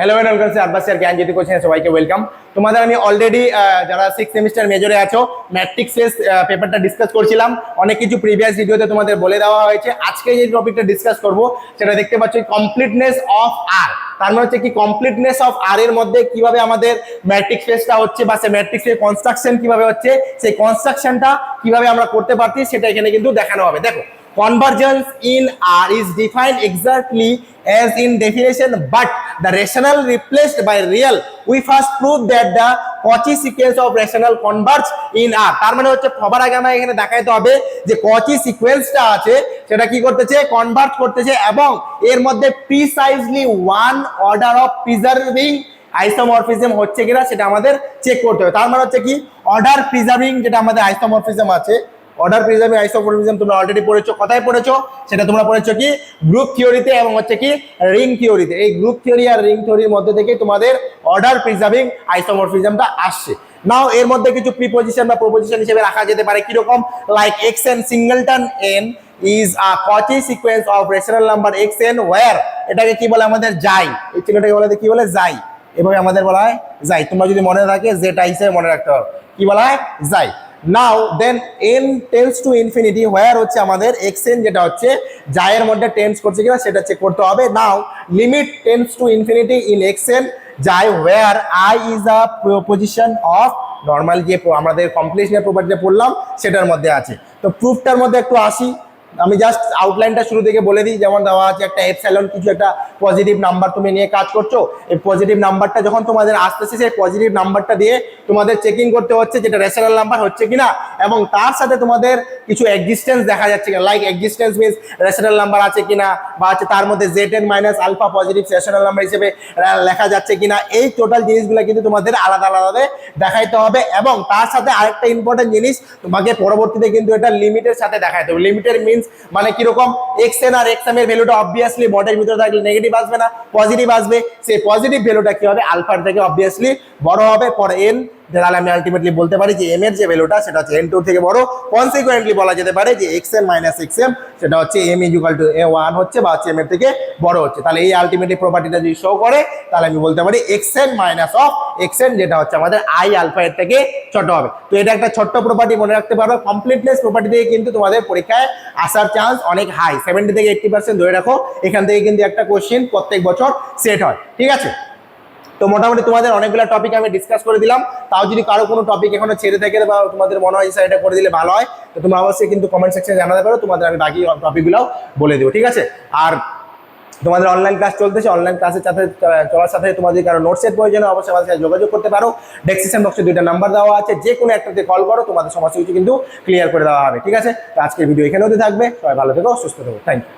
Hello and welcome to Abbas sir Gyanjyoti coaching এ সবাইকে welcome. তোমাদের আমি অলরেডি যারা 6 সেমিস্টার মেজরে আছো ম্যাট্রিক্স টেস্ট পেপারটা ডিসকাস করছিলাম। অনেক কিছু প্রিভিয়াস ভিডিওতে তোমাদের বলে দেওয়া হয়েছে। আজকে যে টপিকটা ডিসকাস করব সেটা দেখতে পাচ্ছ কমপ্লিটনেস অফ আর। তার মানে হচ্ছে কি কমপ্লিটনেস অফ আর এর মধ্যে কিভাবে আমাদের ম্যাট্রিক্স টেস্টটা হচ্ছে বা সেই ম্যাট্রিক্সের কনস্ট্রাকশন কিভাবে হচ্ছে, সেই কনস্ট্রাকশনটা কিভাবে আমরা করতে পারছি সেটা এখানে কিন্তু দেখানো হবে। দেখো, convergence in R is defined exactly as in definition, but the rational replaced by real. We first prove that the Cauchy sequence of rational converge in R. তার মানে হচ্ছে সবার আগে আমরা এখানে দেখাইতে হবে যে Cauchy সিকোয়েন্সটা আছে সেটা কি করতেছে, কনভার্জ করতেছে এবং এর মধ্যে precisely one order of preserving isomorphism হচ্ছে কিনা সেটা আমাদের চেক করতে হবে। তার মানে হচ্ছে কি অর্ডার প্রিজার্ভিং যেটা আমাদের আইসোমরফিজম আছে, অর্ডার প্রিজার্ভিং আইসোমরফিজম তোমরা অলরেডি পড়েছো। কোথায় পড়েছো সেটা তোমরা পড়েছো কি গ্রুপ থিওরিতে এবং হচ্ছে কি রিং থিওরিতে। এই গ্রুপ থিওরি আর রিং থিওরির মধ্যে থেকে তোমাদের অর্ডার প্রিজার্ভিং আইসোমরফিজমটা আসছে। নাও এর মধ্যে কিছু প্রিপজিশন বা প্রপোজিশন হিসেবে রাখা যেতে পারে কিরকম, like X N singleton N is a Cauchy sequence of rational number X N where, এটাকে কি বলে আমাদের যাই, এই চিহ্নটাকে বলে কি বলে যাই, এভাবে আমাদের বলা হয় যাই। তোমরা যদি মনে থাকে যেটা হিসেবে মনে রাখতে হবে কি বলা হয় যাই। নাও দেন n টেন্স টু ইনফিনিটি হোয়ার হচ্ছে আমাদের xn যেটা হচ্ছে যায়ের মধ্যে টেন্স করছে কিনা সেটা চেক করতে হবে। Now limit tends to infinity in xn যাই where i is a proposition of normal যে আমাদের কমপ্লিশনের প্রপার্টিতে পড়লাম সেটার মধ্যে আছে। তো প্রুফটার মধ্যে একটু আসি, আমি জাস্ট আউটলাইনটা শুরু থেকে বলে দিই। যেমন দেওয়া আছে একটা এপসাইলন কিছু একটা পজিটিভ নাম্বার তুমি নিয়ে কাজ করছো, এই পজিটিভ নাম্বারটা যখন তোমাদের আসতেছে সেই পজিটিভ নাম্বারটা দিয়ে তোমাদের চেকিং করতে হচ্ছে যেটা রেশনাল নাম্বার হচ্ছে কিনা, এবং তার সাথে তোমাদের কিছু এক্সিস্টেন্স দেখা যাচ্ছে কিনা, like existence means rational number আছে কিনা বা হচ্ছে তার মধ্যে Z minus alpha positive rational number হিসেবে লেখা যাচ্ছে কিনা, এই টোটাল জিনিসগুলো কিন্তু তোমাদের আলাদা আলাদা দেখাইতে হবে। এবং তার সাথে আরেকটা ইম্পর্টেন্ট জিনিস তোমাকে পরবর্তীতে কিন্তু এটা লিমিটের সাথে দেখাইতে হবে। লিমিটের মিনস মানে কিরকম, xn আর xm এর ভ্যালুটা অবভিয়াসলি বডের ভিতরে থাকলে নেগেটিভ আসবে না, পজিটিভ আসবে। সেই পজিটিভ ভ্যালুটা কি হবে আলফার থেকে অবভিয়াসলি বড় হবে। পরে n তাহলে আমি আলটিমেটলি বলতে পারি যে m এর যে ভ্যালুটা সেটা হচ্ছে n2 থেকে বড়। কনসিকুয়েন্টলি বলা যেতে পারে যে xn মাইনাস xm সেটা হচ্ছে m ইকুয়াল টু a1 হচ্ছে বা হচ্ছে m এর থেকে বড় হচ্ছে। তাহলে এই আলটিমেটলি প্রপার্টিটা যদি শো করে তাহলে আমি বলতে পারি xn মাইনাস অফ xn যেটা হচ্ছে আমাদের i আলফা এর থেকে ছোট হবে। তো এটা একটা ছোট্ট প্রপার্টি মনে রাখতে পারবে। কমপ্লিটনেস প্রপার্টি থেকে কিন্তু তোমাদের পরীক্ষায় আসার চান্স অনেক হাই, 70 থেকে 80% ধরে রাখো। এখান থেকে কিন্তু একটা কোশ্চেন প্রত্যেক বছর সেট হয়, ঠিক আছে। তো মোটামুটি তোমাদের অনেকগুলো টপিক আমি ডিসকাস করে দিলাম। তাও যদি কারো কোনো টপিক এখনো ছেড়ে থাকে বা তোমাদের মনে হয় এটা করে দিলে ভালো হয় তো তোমরা অবশ্যই কিন্তু কমেন্ট সেকশনে জানাতে পারো, তোমাদের আমি বাকি টপিকগুলোও বলে দেবো, ঠিক আছে। আর তোমাদের অনলাইন ক্লাস চলতেছে, অনলাইন ক্লাসের সাথে চলার সাথে তোমাদের কারো নোটসের প্রয়োজন অবশ্যই আমাদের সাথে যোগাযোগ করতে পারো। ডেসক্রিপশন বক্সে 2টা নাম্বার দেওয়া আছে, যে কোনো একটাতে কল করো, তোমাদের সমস্ত কিছু কিন্তু ক্লিয়ার করে দেওয়া হবে, ঠিক আছে। তো আজকের ভিডিও এখানে হতে থাকবে। সবাই ভালো থেকো, সুস্থ থেকো, থ্যাংক ইউ।